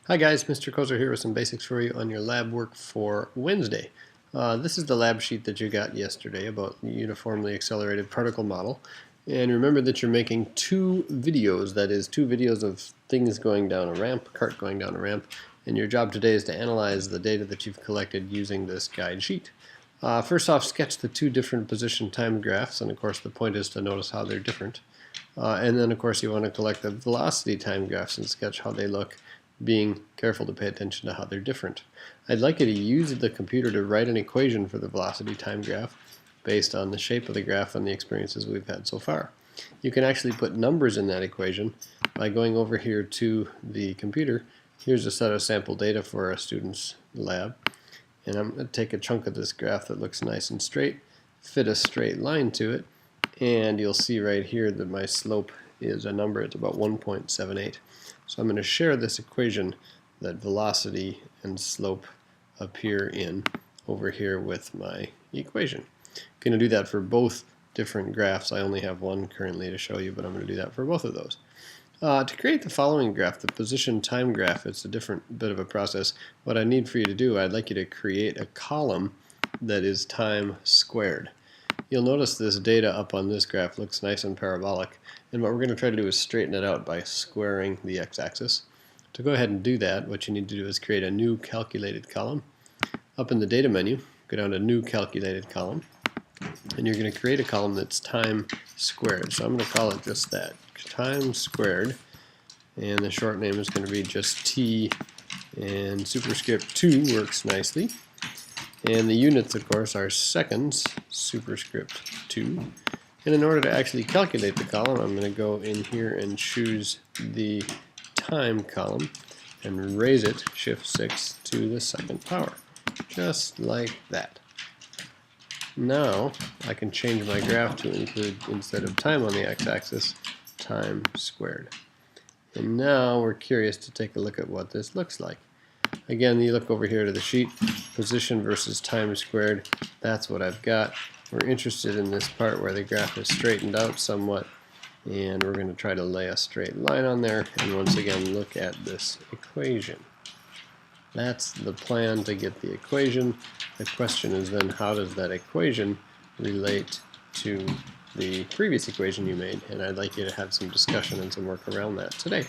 Hi guys, Mr. Kozer here with some basics for you on your lab work for Wednesday. This is the lab sheet that you got yesterday about the uniformly accelerated particle model. And remember that you're making two videos, that is two videos of things going down a ramp, cart going down a ramp, and your job today is to analyze the data that you've collected using this guide sheet. First off, sketch the two different position time graphs, and of course the point is to notice how they're different. And then of course you want to collect the velocity time graphs and sketch how they look, being careful to pay attention to how they're different. I'd like you to use the computer to write an equation for the velocity time graph based on the shape of the graph and the experiences we've had so far. You can actually put numbers in that equation by going over here to the computer. Here's a set of sample data for a student's lab, and I'm going to take a chunk of this graph that looks nice and straight, fit a straight line to it, and you'll see right here that my slope is a number. It's about 1.78. So I'm going to share this equation that velocity and slope appear in over here with my equation. I'm going to do that for both different graphs. I only have one currently to show you, but I'm going to do that for both of those. To create the following graph, the position time graph, it's a different bit of a process. What I need for you to do, I'd like you to create a column that is time squared. You'll notice this data up on this graph looks nice and parabolic, and what we're going to try to do is straighten it out by squaring the x-axis. To go ahead and do that, what you need to do is create a new calculated column. Up in the data menu, go down to new calculated column, and you're going to create a column that's time squared. So I'm going to call it just that, time squared, and the short name is going to be just T, and superscript 2 works nicely. And the units, of course, are seconds, superscript 2. And in order to actually calculate the column, I'm going to go in here and choose the time column and raise it, shift 6, to the second power. Just like that. Now, I can change my graph to include, instead of time on the x-axis, time squared. And now we're curious to take a look at what this looks like. Again, you look over here to the sheet, position versus time squared, that's what I've got. We're interested in this part where the graph is straightened out somewhat, and we're going to try to lay a straight line on there, and once again look at this equation. That's the plan to get the equation. The question is then, how does that equation relate to the previous equation you made? And I'd like you to have some discussion and some work around that today.